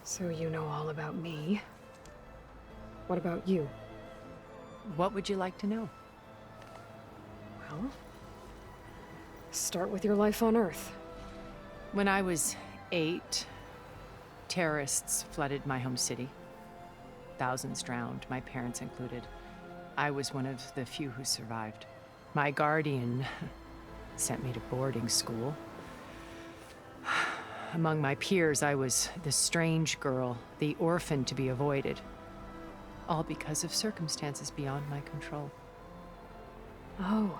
So you know all about me. What about you? What would you like to know? Well, start with your life on Earth. When I was 8, terrorists flooded my home city. Thousands drowned, my parents included. I was one of the few who survived. My guardian sent me to boarding school. Among my peers, I was the strange girl, the orphan to be avoided. All because of circumstances beyond my control. Oh.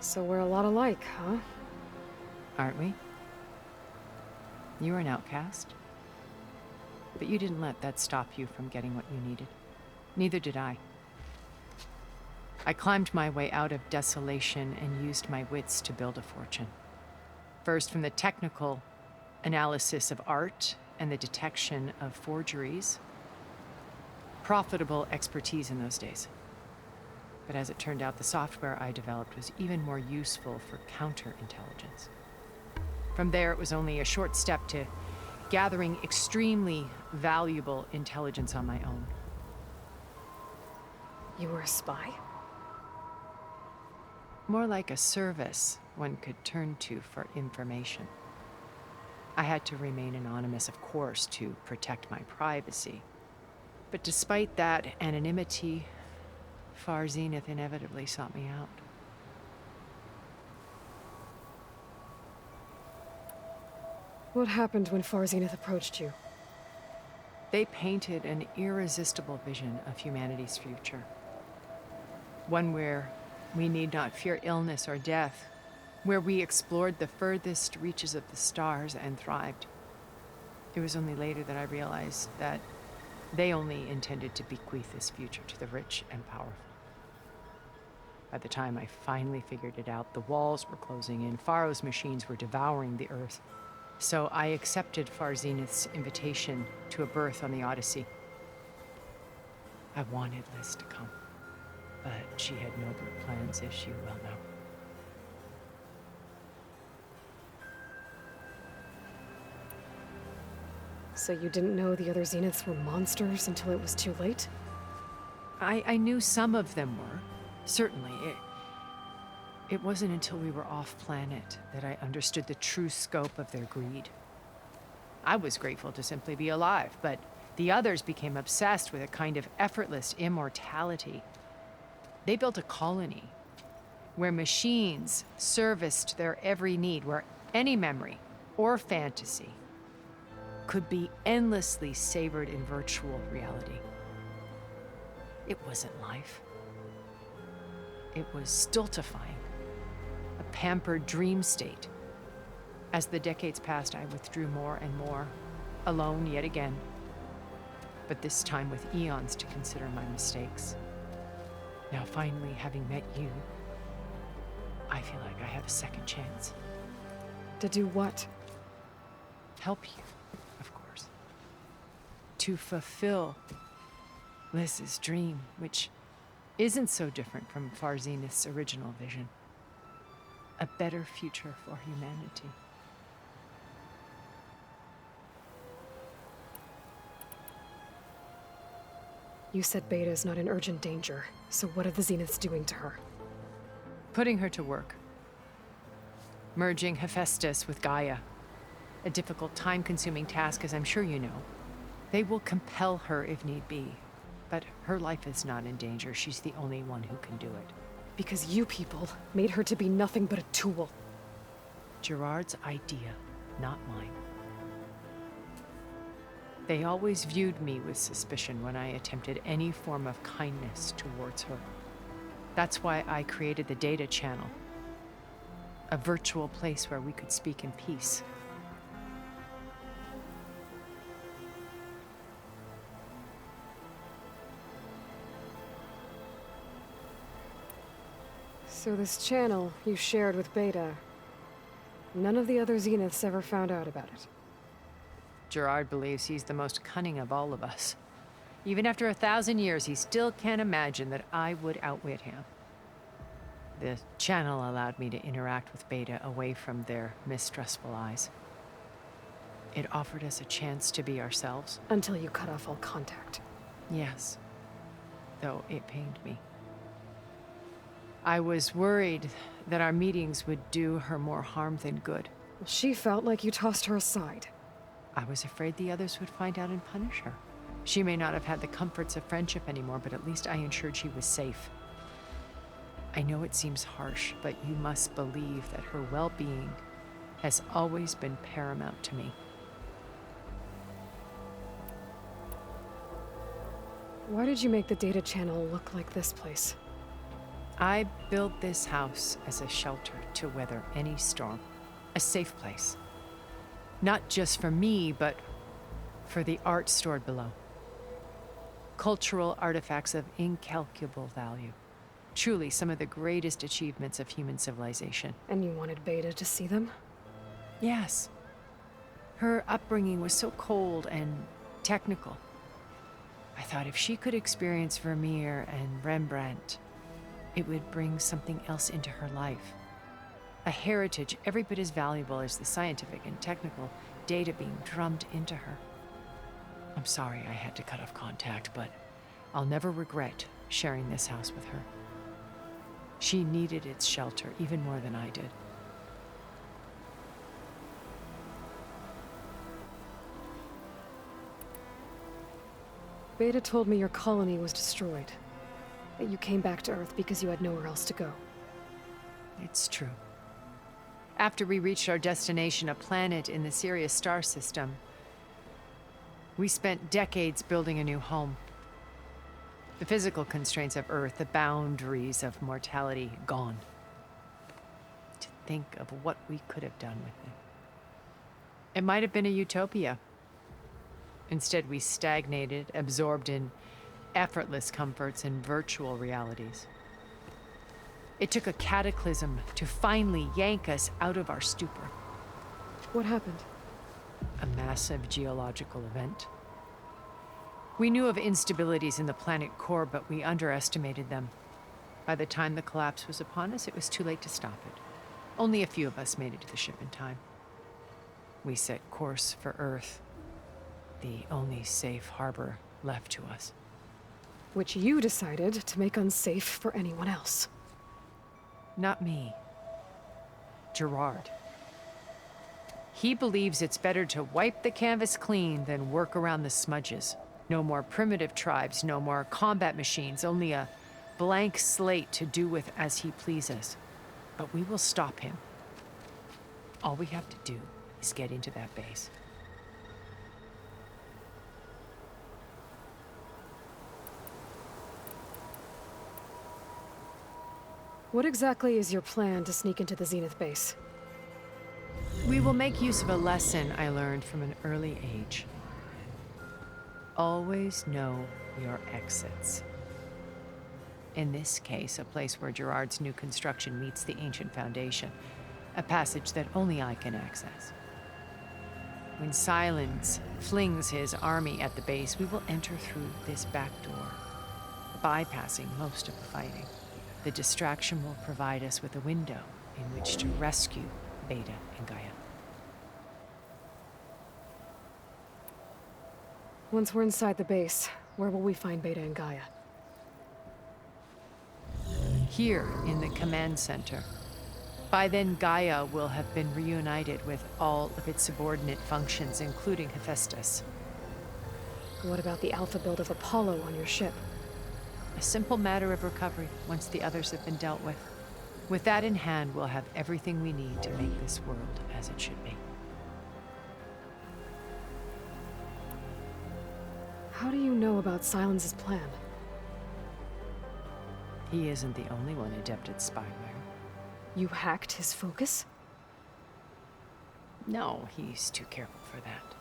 So we're a lot alike, huh? Aren't we? You were an outcast. But you didn't let that stop you from getting what you needed. Neither did I. I climbed my way out of desolation and used my wits to build a fortune. First, from the technical analysis of art and the detection of forgeries. Profitable expertise in those days. But as it turned out, the software I developed was even more useful for counterintelligence. From there, it was only a short step to gathering extremely valuable intelligence on my own. You were a spy? More like a service one could turn to for information. I had to remain anonymous, of course, to protect my privacy. But despite that anonymity, Far Zenith inevitably sought me out. What happened when Far Zenith approached you? They painted an irresistible vision of humanity's future. One where we need not fear illness or death, where we explored the furthest reaches of the stars and thrived. It was only later that I realized that they only intended to bequeath this future to the rich and powerful. By the time I finally figured it out, the walls were closing in, Pharaoh's machines were devouring the Earth. So I accepted Far Zenith's invitation to a berth on the Odyssey. I wanted Liz to come, but she had nobler plans, as you well know. So you didn't know the other Zeniths were monsters until it was too late? I knew some of them were, certainly. It wasn't until we were off-planet that I understood the true scope of their greed. I was grateful to simply be alive, but the others became obsessed with a kind of effortless immortality. They built a colony where machines serviced their every need, where any memory or fantasy could be endlessly savored in virtual reality. It wasn't life. It was stultifying. A pampered dream state. As the decades passed, I withdrew more and more, alone yet again, but this time with eons to consider my mistakes. Now finally, having met you, I feel like I have a second chance. To do what? Help you, of course. To fulfill Liz's dream, which isn't so different from Far Zenith's original vision. A better future for humanity. You said Beta is not in urgent danger, so what are the Zeniths doing to her? Putting her to work. Merging Hephaestus with Gaia. A difficult, time-consuming task, as I'm sure you know. They will compel her if need be. But her life is not in danger. She's the only one who can do it. Because you people made her to be nothing but a tool. Gerard's idea, not mine. They always viewed me with suspicion when I attempted any form of kindness towards her. That's why I created the data channel. A virtual place where we could speak in peace. So this channel you shared with Beta, none of the other Zeniths ever found out about it. Gerard believes he's the most cunning of all of us. Even after 1,000 years, he still can't imagine that I would outwit him. The channel allowed me to interact with Beta away from their mistrustful eyes. It offered us a chance to be ourselves. Until you cut off all contact. Yes, though it pained me. I was worried that our meetings would do her more harm than good. She felt like you tossed her aside. I was afraid the others would find out and punish her. She may not have had the comforts of friendship anymore, but at least I ensured she was safe. I know it seems harsh, but you must believe that her well-being has always been paramount to me. Why did you make the data channel look like this place? I built this house as a shelter to weather any storm. A safe place. Not just for me, but for the art stored below. Cultural artifacts of incalculable value. Truly some of the greatest achievements of human civilization. And you wanted Beta to see them? Yes. Her upbringing was so cold and technical. I thought if she could experience Vermeer and Rembrandt, it would bring something else into her life. A heritage every bit as valuable as the scientific and technical data being drummed into her. I'm sorry I had to cut off contact, but I'll never regret sharing this house with her. She needed its shelter even more than I did. Beta told me your colony was destroyed. That you came back to Earth because you had nowhere else to go. It's true. After we reached our destination, a planet in the Sirius star system, we spent decades building a new home. The physical constraints of Earth, the boundaries of mortality, gone. To think of what we could have done with it. It might have been a utopia. Instead, we stagnated, absorbed in effortless comforts and virtual realities. It took a cataclysm to finally yank us out of our stupor. What happened? A massive geological event. We knew of instabilities in the planet core, but we underestimated them. By the time the collapse was upon us, it was too late to stop it. Only a few of us made it to the ship in time. We set course for Earth, the only safe harbor left to us. Which you decided to make unsafe for anyone else. Not me. Gerard. He believes it's better to wipe the canvas clean than work around the smudges. No more primitive tribes, no more combat machines, only a blank slate to do with as he pleases. But we will stop him. All we have to do is get into that base. What exactly is your plan to sneak into the Zenith base? We will make use of a lesson I learned from an early age. Always know your exits. In this case, a place where Gerard's new construction meets the ancient foundation, a passage that only I can access. When Silence flings his army at the base, we will enter through this back door, bypassing most of the fighting. The distraction will provide us with a window in which to rescue Beta and Gaia. Once we're inside the base, where will we find Beta and Gaia? Here in the command center. By then, Gaia will have been reunited with all of its subordinate functions, including Hephaestus. What about the alpha build of Apollo on your ship? A simple matter of recovery once the others have been dealt with. With that in hand, we'll have everything we need to make this world as it should be. How do you know about Silence's plan? He isn't the only one adept at spyware. You hacked his focus? No, he's too careful for that.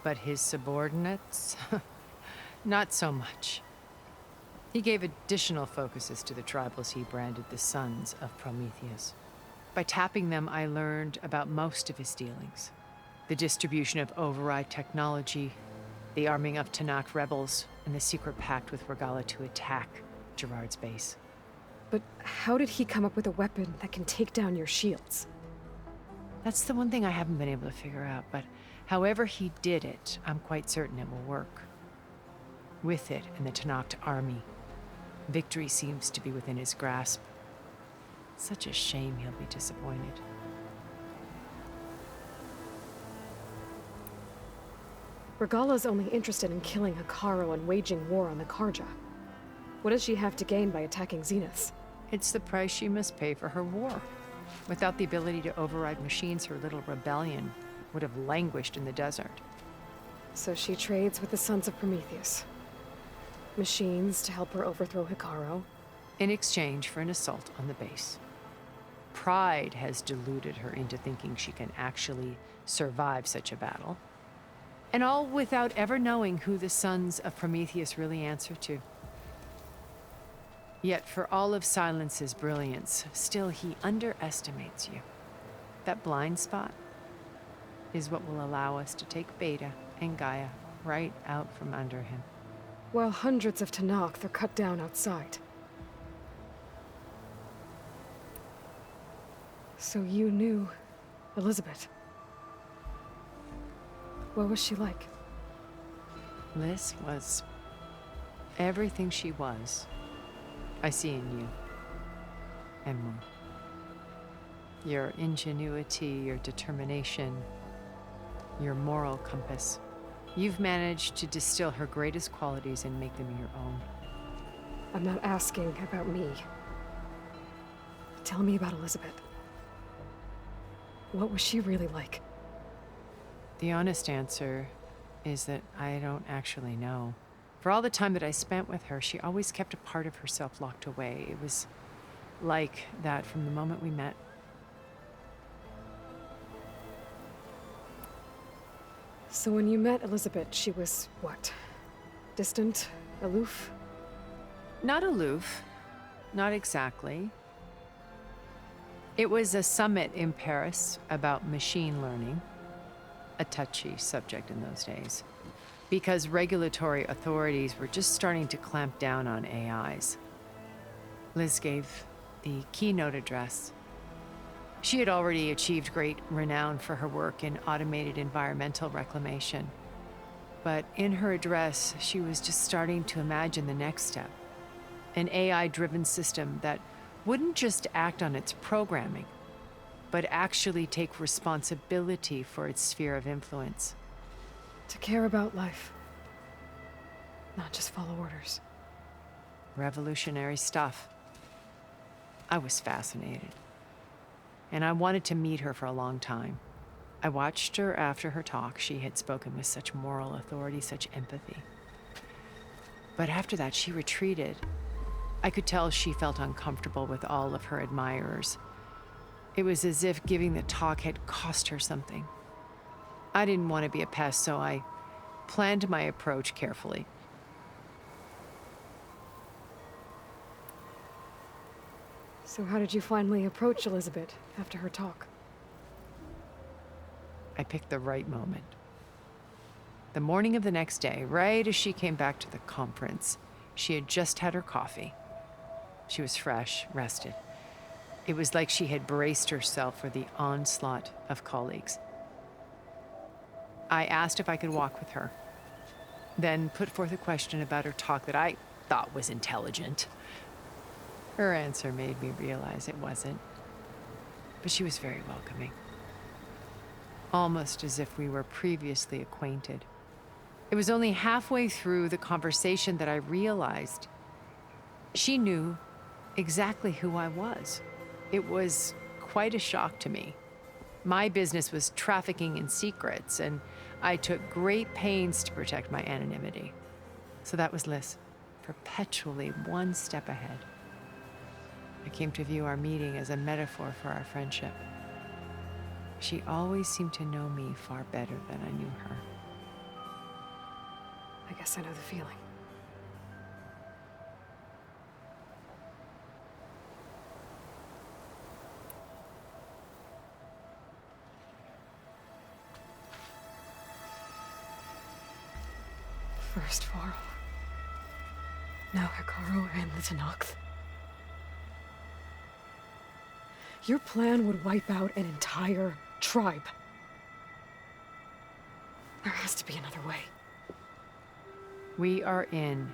But his subordinates? Not so much. He gave additional focuses to the tribals he branded the Sons of Prometheus. By tapping them, I learned about most of his dealings. The distribution of override technology, the arming of Tanakh rebels, and the secret pact with Regala to attack Gerard's base. But how did he come up with a weapon that can take down your shields? That's the one thing I haven't been able to figure out, but However he did it, I'm quite certain it will work. With it and the Tenakth army, victory seems to be within his grasp. Such a shame he'll be disappointed. Regala's only interested in killing Hekarro and waging war on the Karja. What does she have to gain by attacking Zeniths? It's the price she must pay for her war. Without the ability to override machines, her little rebellion would have languished in the desert. So she trades with the Sons of Prometheus. Machines to help her overthrow Hekarro. In exchange for an assault on the base. Pride has deluded her into thinking she can actually survive such a battle. And all without ever knowing who the Sons of Prometheus really answer to. Yet for all of Silence's brilliance, still he underestimates you. That blind spot is what will allow us to take Beta and Gaia right out from under him. While hundreds of Tenakth are cut down outside. So you knew Elizabeth. What was she like? Liz was everything she was. I see in you. And more. Your ingenuity, your determination, your moral compass. You've managed to distill her greatest qualities and make them your own. I'm not asking about me. Tell me about Elizabeth. What was she really like? The honest answer is that I don't actually know. For all the time that I spent with her, she always kept a part of herself locked away. It was like that from the moment we met. So when you met Elizabeth, she was what? Distant? Aloof? Not aloof. Not exactly. It was a summit in Paris about machine learning. A touchy subject in those days. Because regulatory authorities were just starting to clamp down on AIs. Liz gave the keynote address. She had already achieved great renown for her work in automated environmental reclamation. But in her address, she was just starting to imagine the next step. An AI-driven system that wouldn't just act on its programming, but actually take responsibility for its sphere of influence. To care about life. Not just follow orders. Revolutionary stuff. I was fascinated. And I wanted to meet her for a long time. I watched her after her talk. She had spoken with such moral authority, such empathy. But after that, she retreated. I could tell she felt uncomfortable with all of her admirers. It was as if giving the talk had cost her something. I didn't want to be a pest, so I planned my approach carefully. So how did you finally approach Elizabeth after her talk? I picked the right moment. The morning of the next day, right as she came back to the conference, she had just had her coffee. She was fresh, rested. It was like she had braced herself for the onslaught of colleagues. I asked if I could walk with her, then put forth a question about her talk that I thought was intelligent. Her answer made me realize it wasn't, but she was very welcoming. Almost as if we were previously acquainted. It was only halfway through the conversation that I realized she knew exactly who I was. It was quite a shock to me. My business was trafficking in secrets, and I took great pains to protect my anonymity. So that was Liz, perpetually one step ahead. I came to view our meeting as a metaphor for our friendship. She always seemed to know me far better than I knew her. I guess I know the feeling. First Varl. Now Hekarro and the Tenakth. Your plan would wipe out an entire tribe. There has to be another way. We are in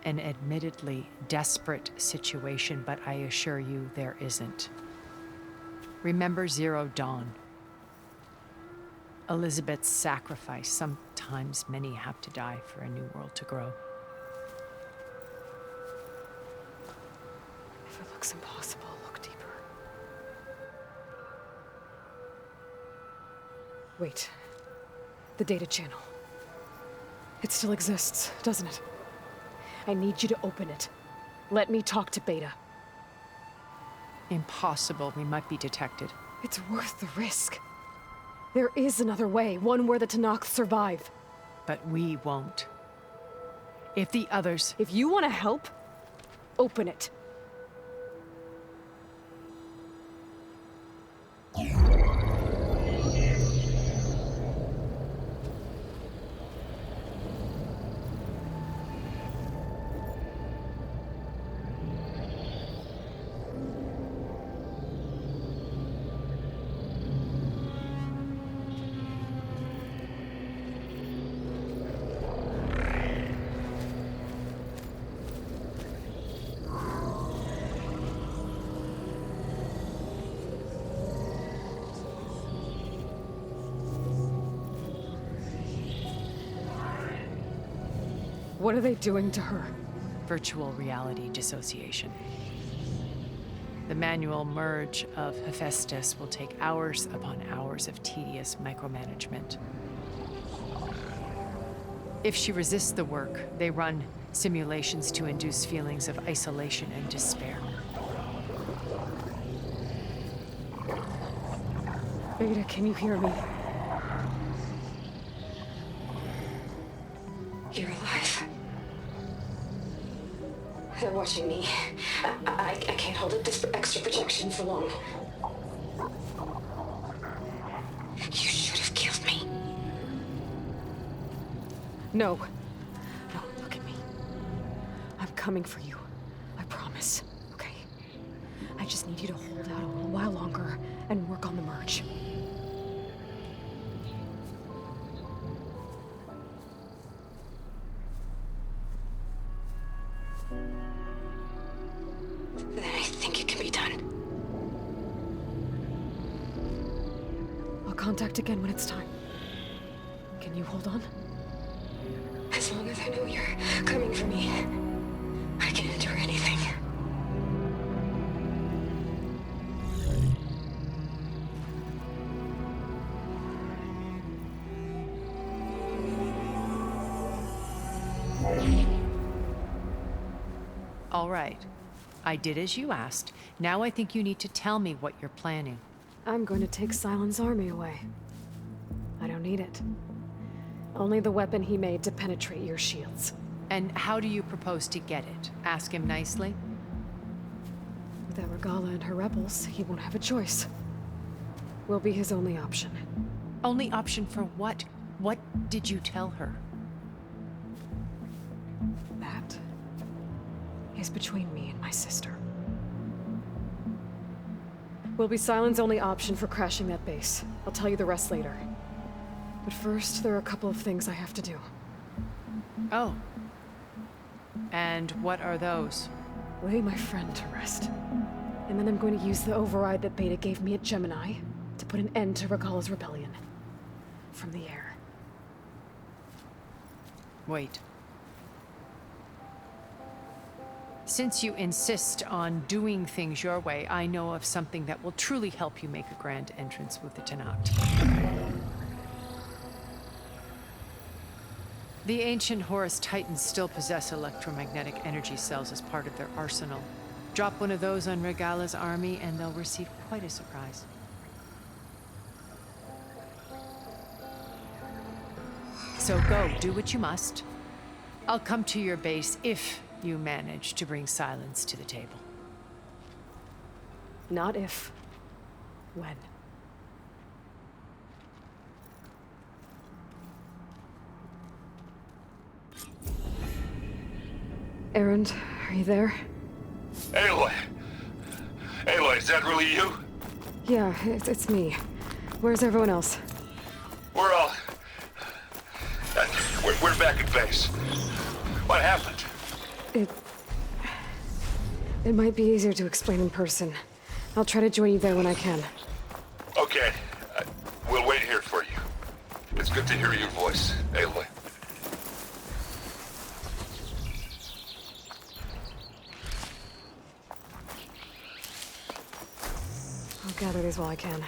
an admittedly desperate situation, but I assure you there isn't. Remember Zero Dawn. Elizabeth's sacrifice. Sometimes many have to die for a new world to grow. If it looks impossible, look deeper. Wait. The data channel. It still exists, doesn't it? I need you to open it. Let me talk to Beta. Impossible. We might be detected. It's worth the risk. There is another way, one where the Tanakh survive. But we won't. If the others... If you want to help, open it. What are they doing to her? Virtual reality dissociation. The manual merge of Hephaestus will take hours upon hours of tedious micromanagement. If she resists the work, they run simulations to induce feelings of isolation and despair. Beta, can you hear me? You're alive. They're watching me. I can't hold up this extra protection for long. You should have killed me. No. No, look at me. I'm coming for you. I promise, okay? I just need you to hold out a little while longer and work on the merge. Then I think it can be done. I'll contact again when it's time. Can you hold on? As long as I know you're coming for me, I can endure anything. All right. I did as you asked. Now I think you need to tell me what you're planning. I'm going to take Silent's army away. I don't need it. Only the weapon he made to penetrate your shields. And how do you propose to get it? Ask him nicely? Without Regala and her rebels, he won't have a choice. We'll be his only option. Only option for what? What did you tell her? That is between me and my sister. Will be Silent's only option for crashing that base. I'll tell you the rest later. But first, there are a couple of things I have to do. Oh. And what are those? Lay my friend to rest. And then I'm going to use the override that Beta gave me at Gemini to put an end to Regala's rebellion. From the air. Wait. Since you insist on doing things your way, I know of something that will truly help you make a grand entrance with the Tanakh. The ancient Horus Titans still possess electromagnetic energy cells as part of their arsenal. Drop one of those on Regala's army and they'll receive quite a surprise. So go, do what you must. I'll come to your base if you manage to bring silence to the table. Not if. When. Erend, are you there? Aloy! Aloy, is that really you? Yeah, it's me. Where's everyone else? We're all We're back at base. What happened? It might be easier to explain in person. I'll try to join you there when I can. Okay. We'll wait here for you. It's good to hear your voice, Aloy. I'll gather these while I can.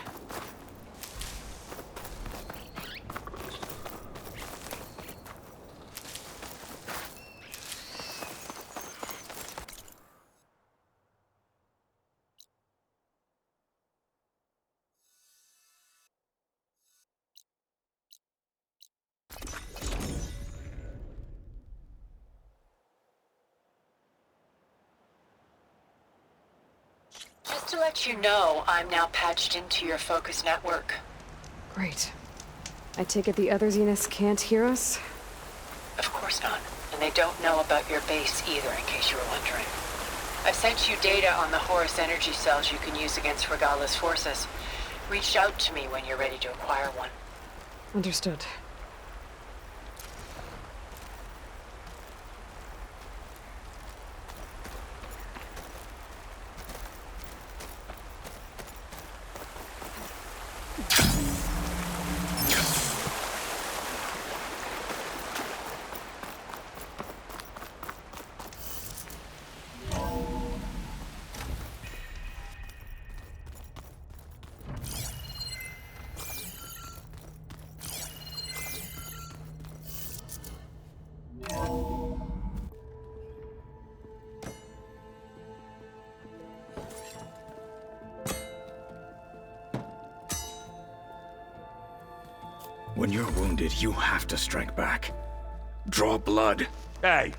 Just to let you know, I'm now patched into your focus network. Great. I take it the other Zeniths can't hear us? Of course not. And they don't know about your base either, in case you were wondering. I've sent you data on the Horus energy cells you can use against Regala's forces. Reach out to me when you're ready to acquire one. Understood. When you're wounded, you have to strike back. Draw blood. Hey!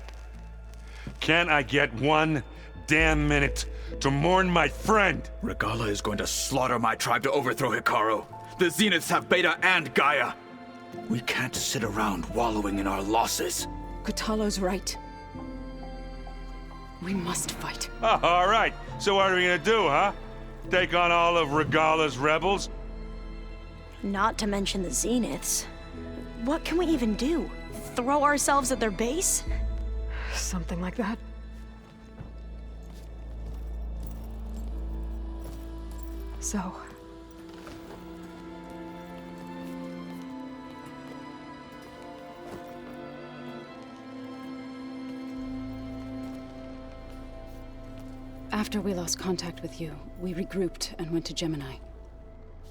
Can't I get one damn minute to mourn my friend? Regala is going to slaughter my tribe to overthrow Hikaru. The Zeniths have Beta and Gaia. We can't sit around wallowing in our losses. Kotallo's right. We must fight. Oh, all right. So what are we gonna do, huh? Take on all of Regala's rebels? Not to mention the Zeniths. What can we even do? Throw ourselves at their base? Something like that. So... After we lost contact with you, we regrouped and went to Gemini.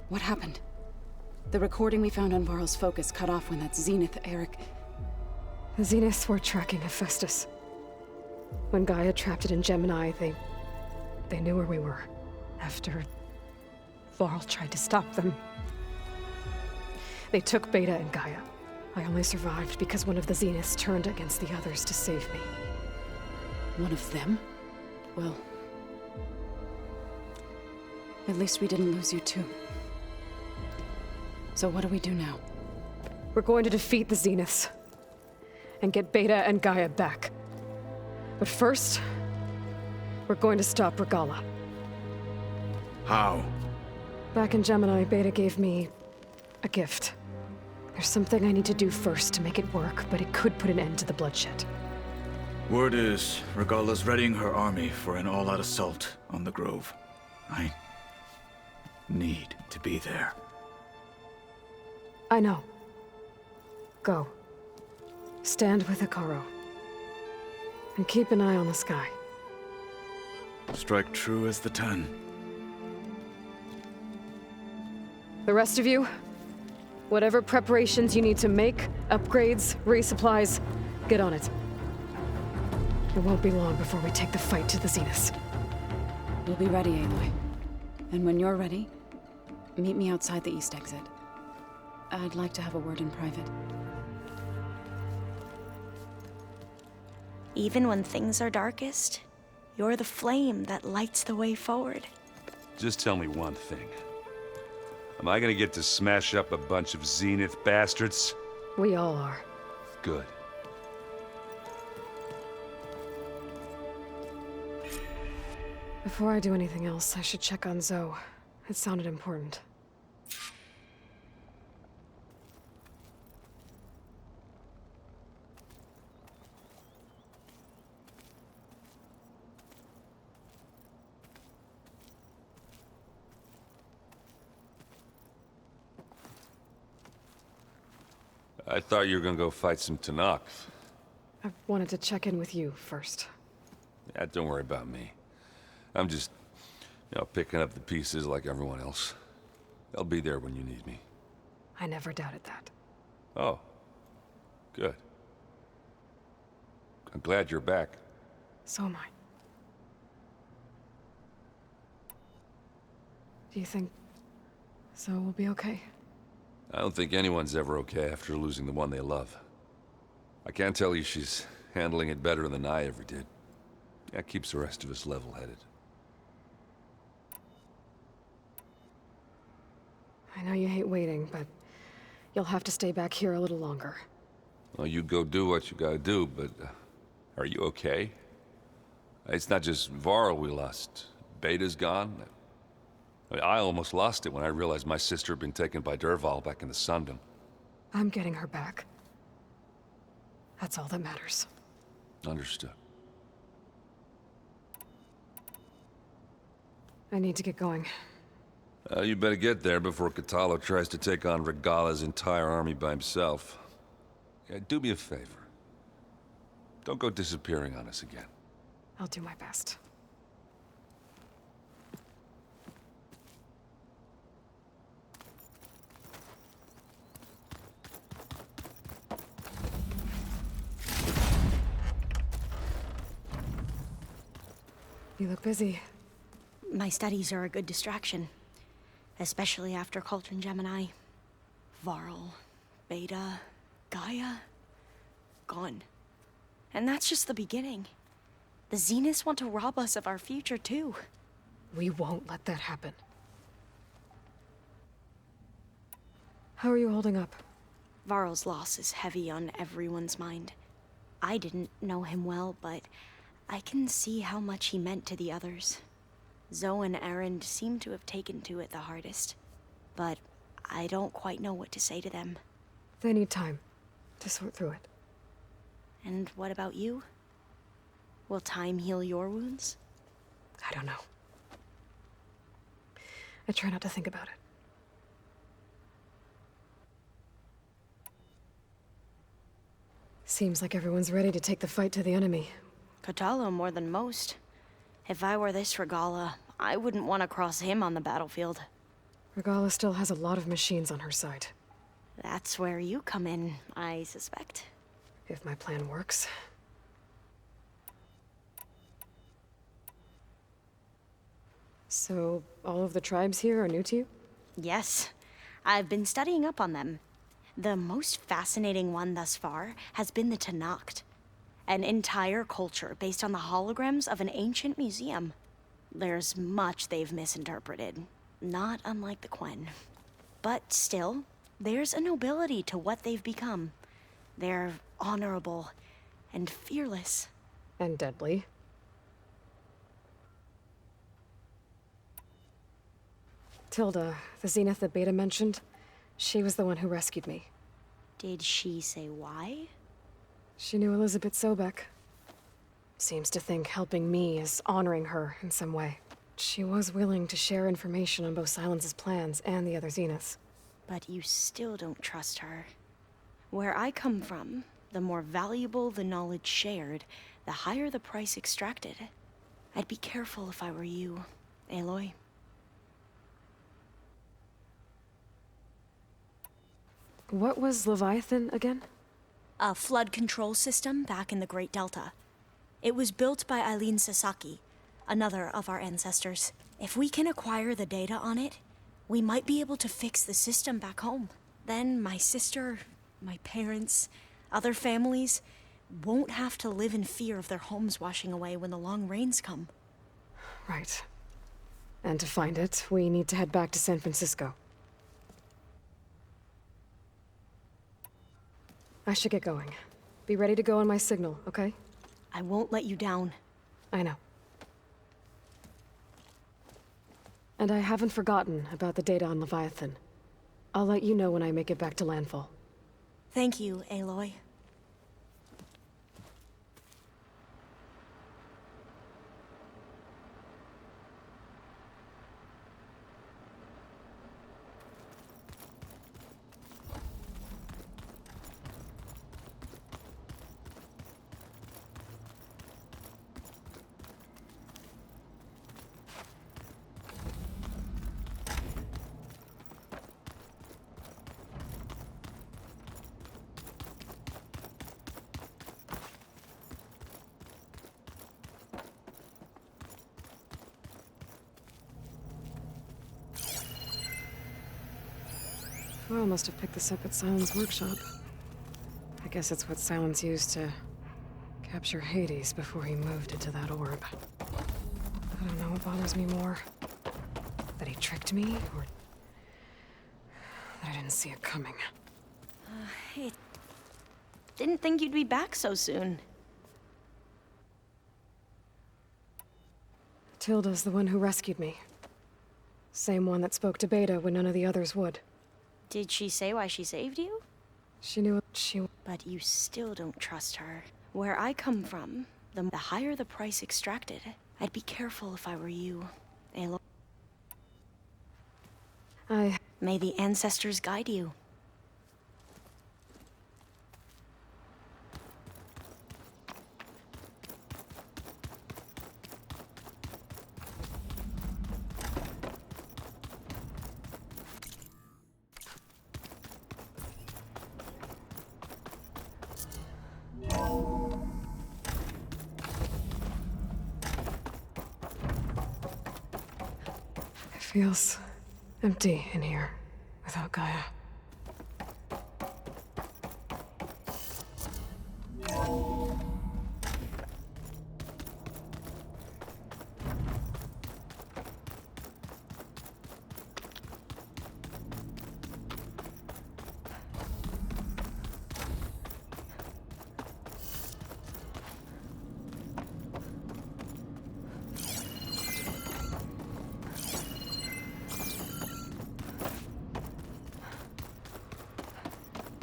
What happened? The recording we found on Varl's focus cut off when that Zenith, Eric... The Zeniths were tracking Hephaestus. When Gaia trapped it in Gemini, they knew where we were. After... Varl tried to stop them. They took Beta and Gaia. I only survived because one of the Zeniths turned against the others to save me. One of them? Well... At least we didn't lose you too. So what do we do now? We're going to defeat the Zeniths. And get Beta and Gaia back. But first... we're going to stop Regala. How? Back in Gemini, Beta gave me... a gift. There's something I need to do first to make it work, but it could put an end to the bloodshed. Word is, Regala's readying her army for an all-out assault on the Grove. I need to be there. I know. Go. Stand with Hikaru. And keep an eye on the sky. Strike true as the 10. The rest of you, whatever preparations you need to make, upgrades, resupplies, get on it. It won't be long before we take the fight to the Zeniths. We'll be ready, Aloy. And when you're ready, meet me outside the east exit. I'd like to have a word in private. Even when things are darkest, you're the flame that lights the way forward. Just tell me one thing. Am I gonna get to smash up a bunch of Zenith bastards? We all are. Good. Before I do anything else, I should check on Zoe. It sounded important. I thought you were gonna go fight some Tanakh. I wanted to check in with you first. Yeah, don't worry about me. I'm just, picking up the pieces like everyone else. I'll be there when you need me. I never doubted that. Oh. Good. I'm glad you're back. So am I. Do you think Zoe will be okay? I don't think anyone's ever okay after losing the one they love. I can't tell you she's handling it better than I ever did. That keeps the rest of us level-headed. I know you hate waiting, but you'll have to stay back here a little longer. Well, you go do what you gotta do, but are you okay? It's not just Varl we lost. Beta's gone. I almost lost it when I realized my sister had been taken by Dervahl back in the Sundom. I'm getting her back. That's all that matters. Understood. I need to get going. You better get there before Katalo tries to take on Regala's entire army by himself. Yeah, do me a favor. Don't go disappearing on us again. I'll do my best. You look busy. My studies are a good distraction. Especially after Cauldron Gemini. Varl, Beta, Gaia, gone. And that's just the beginning. The Zeniths want to rob us of our future, too. We won't let that happen. How are you holding up? Varl's loss is heavy on everyone's mind. I didn't know him well, but I can see how much he meant to the others. Zoe and Erend seem to have taken to it the hardest, but I don't quite know what to say to them. They need time to sort through it. And what about you? Will time heal your wounds? I don't know. I try not to think about it. Seems like everyone's ready to take the fight to the enemy. Katalo more than most. If I were this Regala, I wouldn't want to cross him on the battlefield. Regala still has a lot of machines on her side. That's where you come in, I suspect. If my plan works. So, all of the tribes here are new to you? Yes, I've been studying up on them. The most fascinating one thus far has been the Tanakh. An entire culture based on the holograms of an ancient museum. There's much they've misinterpreted, not unlike the Quen. But still, there's a nobility to what they've become. They're honorable and fearless. And deadly. Tilda, the Zenith that Beta mentioned, she was the one who rescued me. Did she say why? She knew Elizabeth Sobek. Seems to think helping me is honoring her in some way. She was willing to share information on both Silence's plans and the other Zeniths. But you still don't trust her. Where I come from, the more valuable the knowledge shared, the higher the price extracted. I'd be careful if I were you, Aloy. What was Leviathan again? A flood control system back in the Great Delta. It was built by Eileen Sasaki, another of our ancestors. If we can acquire the data on it, we might be able to fix the system back home. Then my sister, my parents, other families won't have to live in fear of their homes washing away when the long rains come. Right. And to find it, we need to head back to San Francisco. I should get going. Be ready to go on my signal, okay? I won't let you down. I know. And I haven't forgotten about the data on Leviathan. I'll let you know when I make it back to landfall. Thank you, Aloy. Varl must have picked this up at Silence workshop. I guess it's what Silence used to capture Hades before he moved into that orb. I don't know what bothers me more. That he tricked me, or that I didn't see it coming. I didn't think you'd be back so soon. Tilda's the one who rescued me. Same one that spoke to Beta when none of the others would. Did she say why she saved you? She knew she... But you still don't trust her. Where I come from, the higher the price extracted. I'd be careful if I were you, Aloy. May the ancestors guide you. It feels empty in here without Gaia.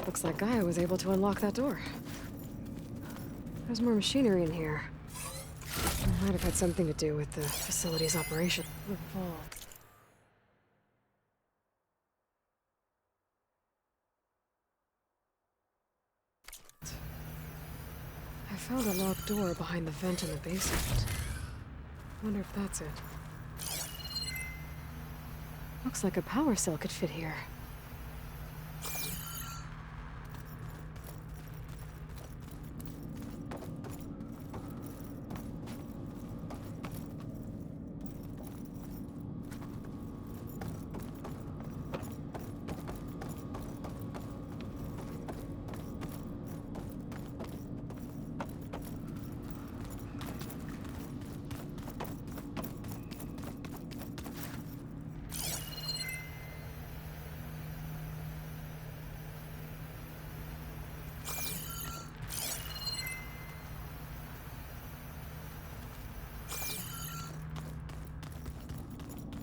Looks like Gaia was able to unlock that door. There's more machinery in here. It might have had something to do with the facility's operation. The vault. I found a locked door behind the vent in the basement. Wonder if that's it. Looks like a power cell could fit here.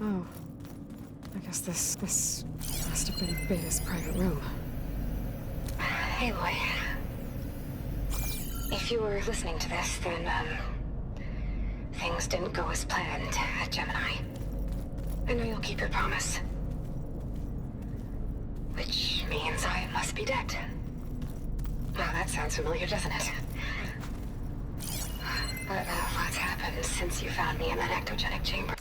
Oh. I guess this must have been Beta's private room. Aloy. If you were listening to this, then, things didn't go as planned at Gemini. I know you'll keep your promise. Which means I must be dead. Well, that sounds familiar, doesn't it? But, what's happened since you found me in that ectogenic chamber?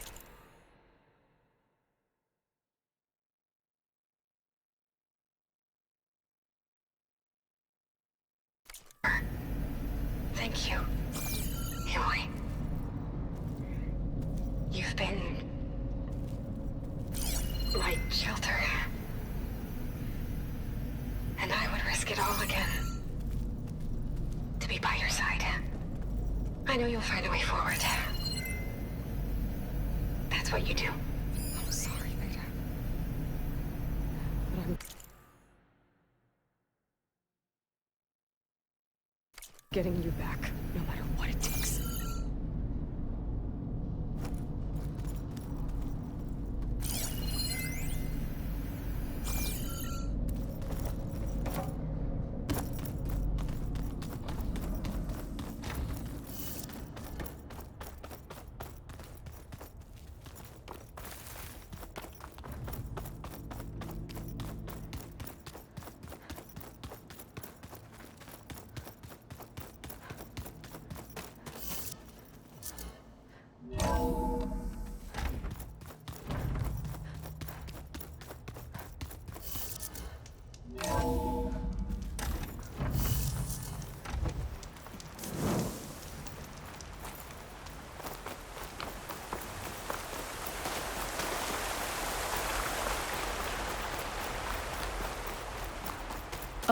Thank you, Aloy. You've been my shelter. And I would risk it all again to be by your side. I know you'll find a way forward. That's what you do. I'm sorry, Beta. But I'm getting you back, no matter what it takes.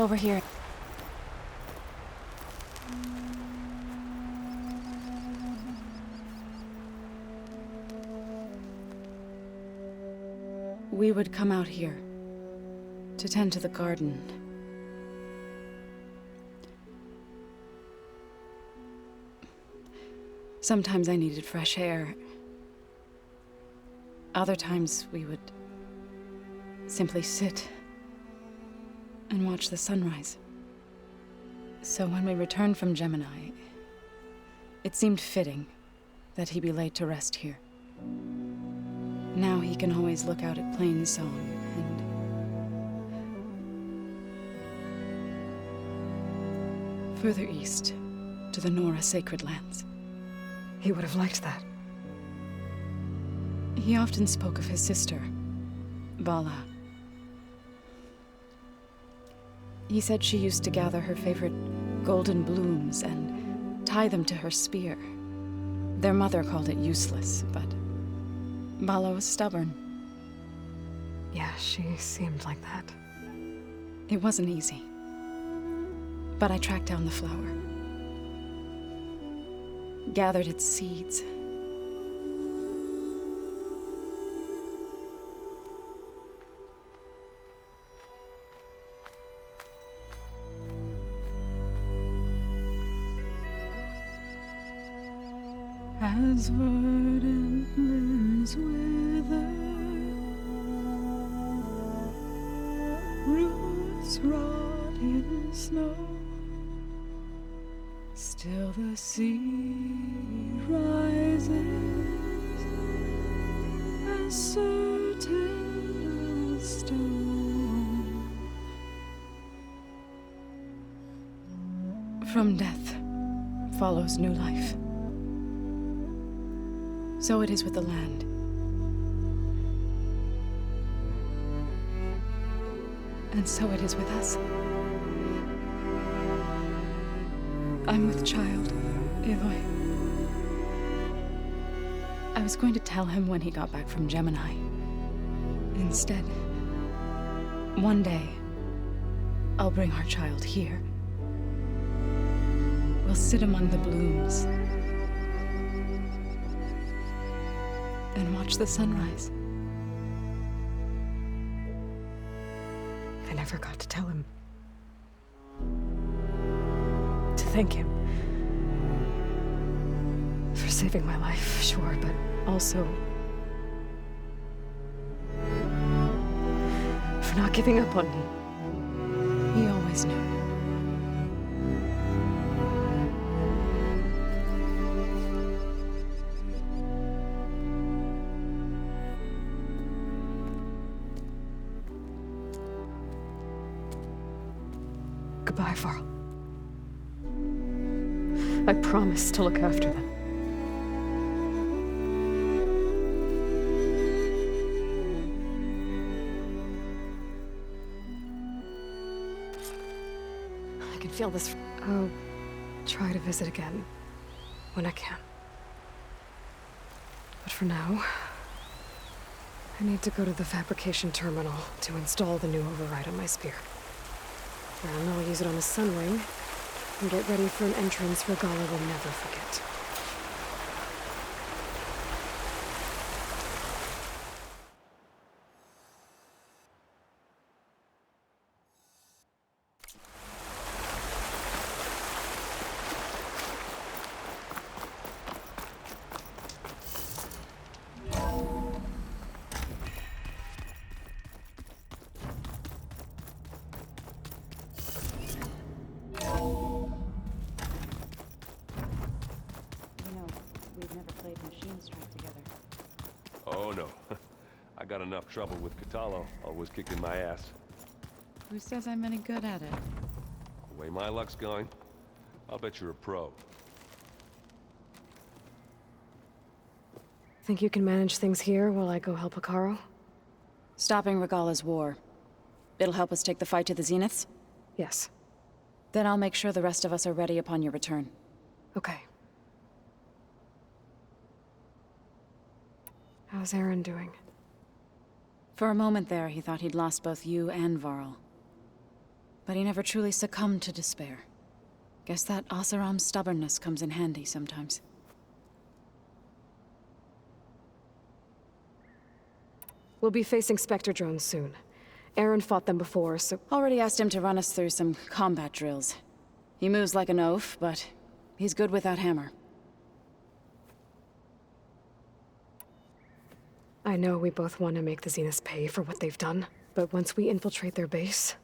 Over here. We would come out here to tend to the garden. Sometimes I needed fresh air. Other times we would simply sit and watch the sunrise. So when we returned from Gemini, it seemed fitting that he be laid to rest here. Now he can always look out at Plain Song and further east to the Nora Sacred Lands. He would have liked that. He often spoke of his sister, Vala. He said she used to gather her favorite golden blooms and tie them to her spear. Their mother called it useless, but Vala was stubborn. Yeah, she seemed like that. It wasn't easy. But I tracked down the flower. Gathered its seeds. As verdant limbs wither, roots rot in snow, still the seed rises, as certain as stone. From death follows new life. So it is with the land. And so it is with us. I'm with child, Aloy. I was going to tell him when he got back from Gemini. Instead, one day, I'll bring our child here. We'll sit among the blooms and watch the sunrise. I never got to tell him. To thank him. For saving my life, sure, but also for not giving up on me. He always knew. Goodbye, Varl. I promise to look after them. I can feel this. I'll try to visit again when I can. But for now, I need to go to the fabrication terminal to install the new override on my spear. And I'll use it on a sunwing and get ready for an entrance Regala will never forget. Oh no. I got enough trouble with Catalo, always kicking my ass. Who says I'm any good at it? The way my luck's going, I'll bet you're a pro. Think you can manage things here while I go help Akaro? Stopping Regala's war. It'll help us take the fight to the Zeniths? Yes. Then I'll make sure the rest of us are ready upon your return. Okay. How's Aaron doing? For a moment there, he thought he'd lost both you and Varl. but he never truly succumbed to despair. Guess that Oseram's stubbornness comes in handy sometimes. We'll be facing Spectre drones soon. Aaron fought them before, so... Already asked him to run us through some combat drills. He moves like an oaf, but he's good with that hammer. I know we both want to make the Zeniths pay for what they've done, but once we infiltrate their base,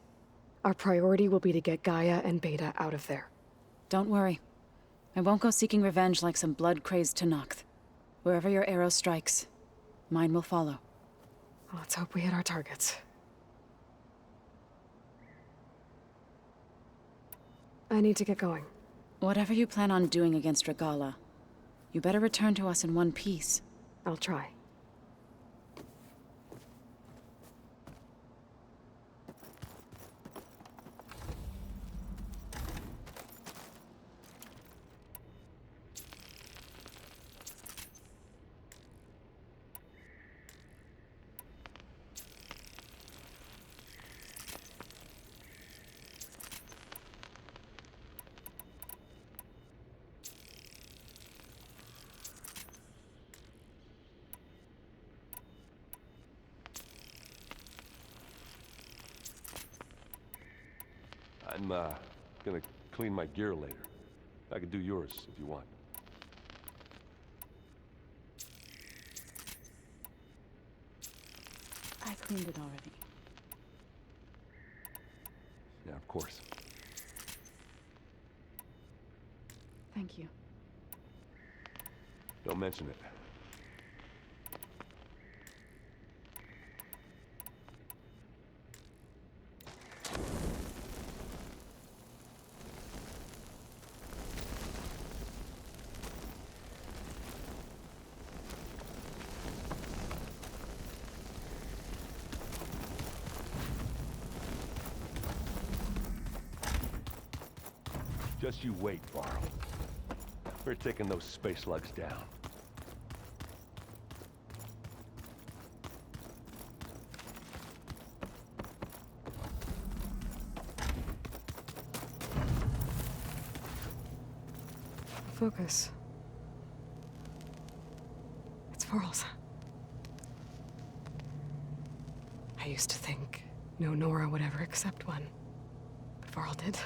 our priority will be to get Gaia and Beta out of there. Don't worry. I won't go seeking revenge like some blood-crazed Tenakth. Wherever your arrow strikes, mine will follow. Let's hope we hit our targets. I need to get going. Whatever you plan on doing against Regala, you better return to us in one piece. I'll try. I'm, gonna clean my gear later. I can do yours if you want. I cleaned it already. Yeah, of course. Thank you. Don't mention it. Just you wait, Varl. We're taking those space lugs down. Focus. It's Varl's. I used to think no Nora would ever accept one, but Varl did.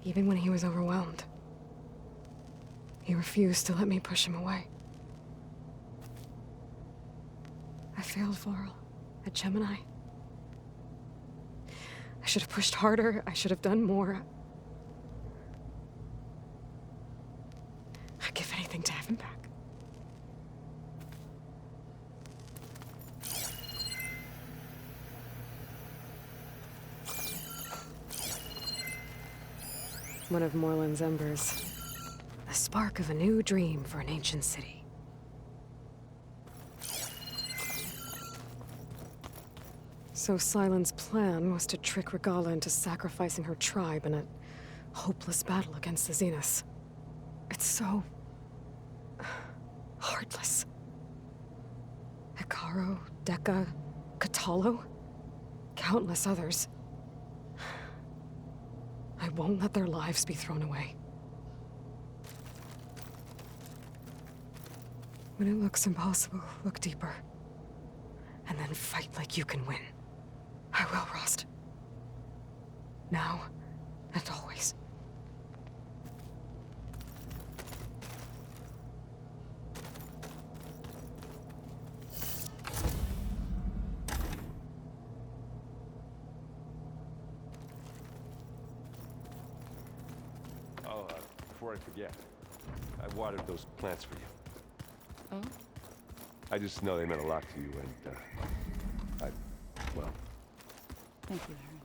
Even when he was overwhelmed, he refused to let me push him away. I failed Varl at Gemini. I should have pushed harder. I should have done more. I'd give anything to have him back. One of Morland's embers. The spark of a new dream for an ancient city. So Sylens' plan was to trick Regala into sacrificing her tribe in a hopeless battle against the Zeniths. It's so... heartless. Hekarro, Dekka, Katalo, countless others. I won't let their lives be thrown away. When it looks impossible, look deeper. And then fight like you can win. I will, Rost. Now and always. Before I forget, I watered those plants for you. Oh? I just know they meant a lot to you, and, well... Thank you, Aaron.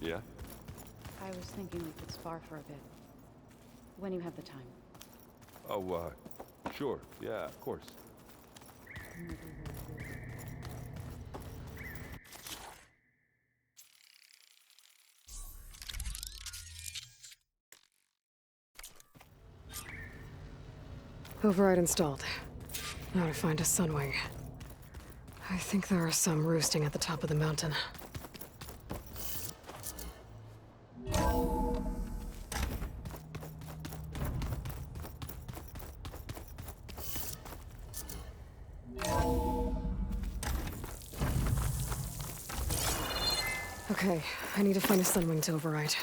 Yeah? I was thinking we could spar for a bit. When you have the time. Oh, sure. Yeah, of course. Override installed. Now to find a sunwing. I think there are some roosting at the top of the mountain. Okay, I need to find a sunwing to override.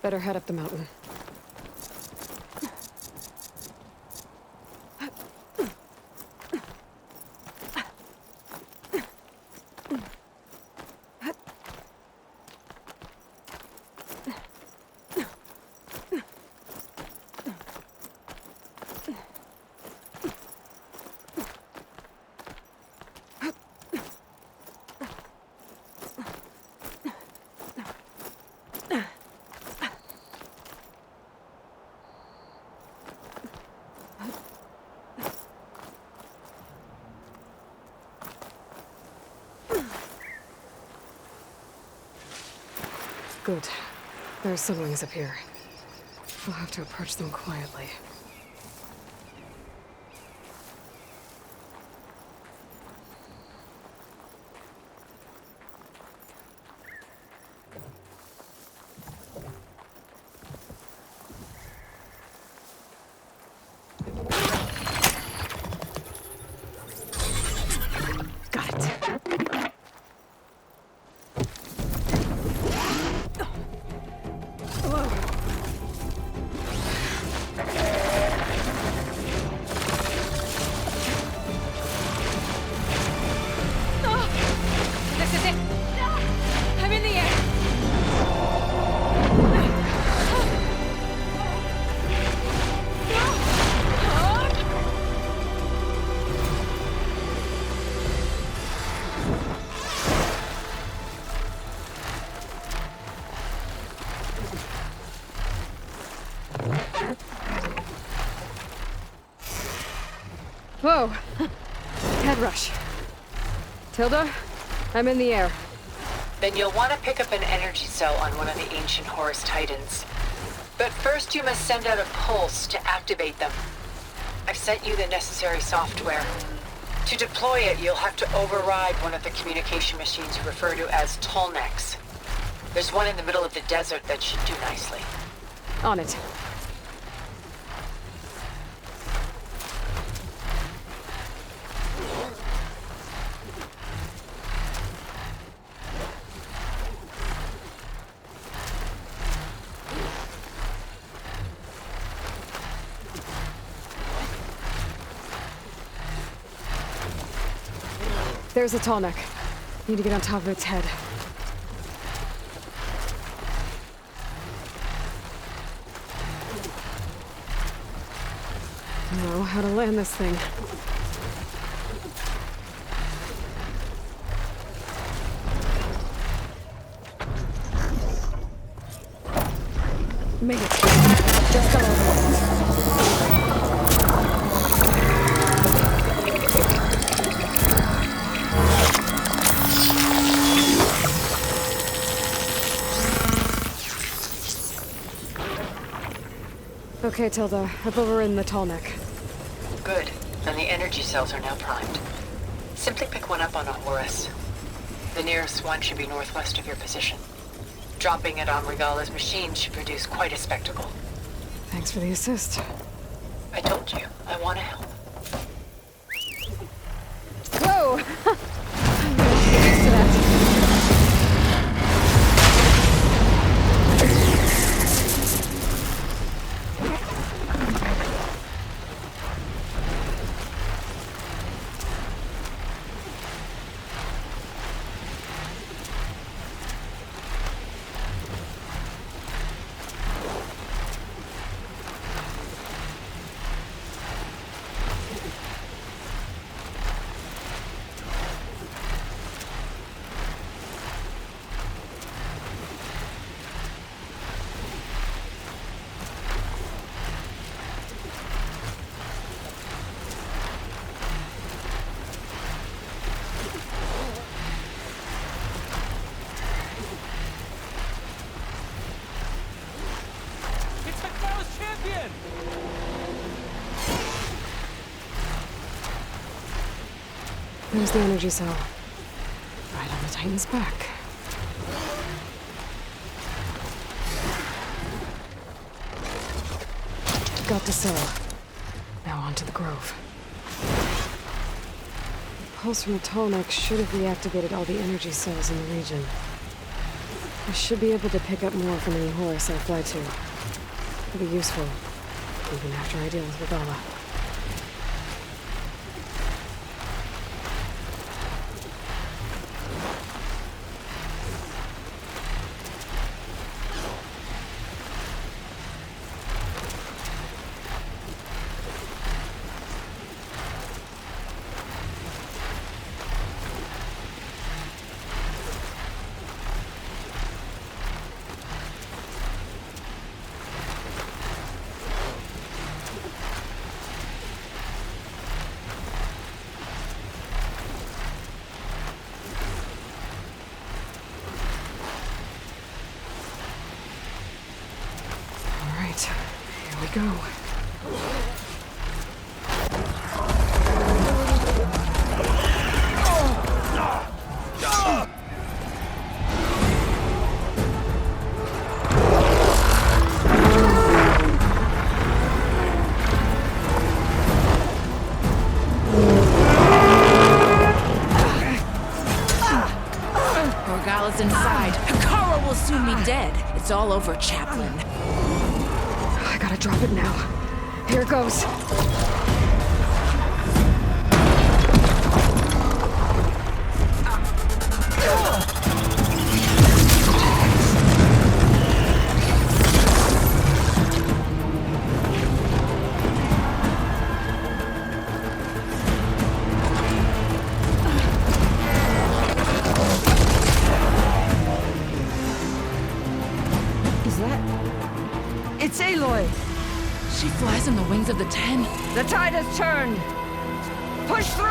Better head up the mountain. Good. There are sunwings up here. We'll have to approach them quietly. Got it. This is it! I'm in the air! Whoa! Head rush. Tilda, I'm in the air. Then you'll want to pick up an energy cell on one of the ancient Horus Titans. But first you must send out a pulse to activate them. I've sent you the necessary software. To deploy it, you'll have to override one of the communication machines you refer to as Tolnecs. There's one in the middle of the desert that should do nicely. On it. There's a tall neck. Need to get on top of its head. Know how to land this thing. Made it. Just got over. Okay, Tilda. I've overridden the tall neck. Good. Then the energy cells are now primed. Simply pick one up on a Horus. The nearest one should be northwest of your position. Dropping it on Regala's machine should produce quite a spectacle. Thanks for the assist. I told you, I want to help. Whoa! I'm gonna get used to that. There's the energy cell. Right on the Titan's back. Got the cell. Now on to the Grove. The pulse from the Tallneck should have reactivated all the energy cells in the region. I should be able to pick up more from any Horus I fly to. It'll be useful, even after I deal with Regala. Here we go. Regala's inside. Hikara will soon be dead. It's all over, Chaplain. I gotta drop it now. Here it goes. Is that... It's Aloy! She flies on the wings of the Ten. The tide has turned! Push through!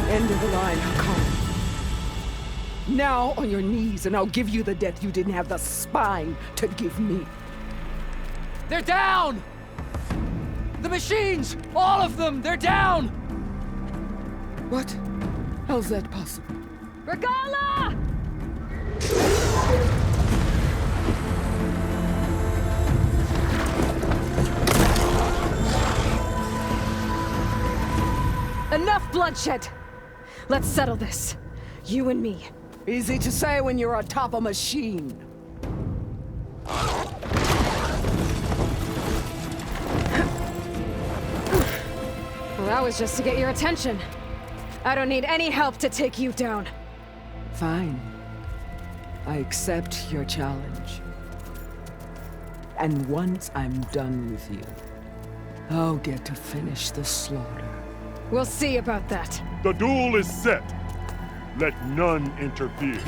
End of the line, Hakon. Now on your knees, and I'll give you the death you didn't have the spine to give me. They're down! The machines! All of them! They're down! What? How's that possible? Regala! Enough bloodshed! Let's settle this. You and me. Easy to say when you're atop a machine. Well, that was just to get your attention. I don't need any help to take you down. Fine. I accept your challenge. And once I'm done with you, I'll get to finish the slaughter. We'll see about that. The duel is set. Let none interfere.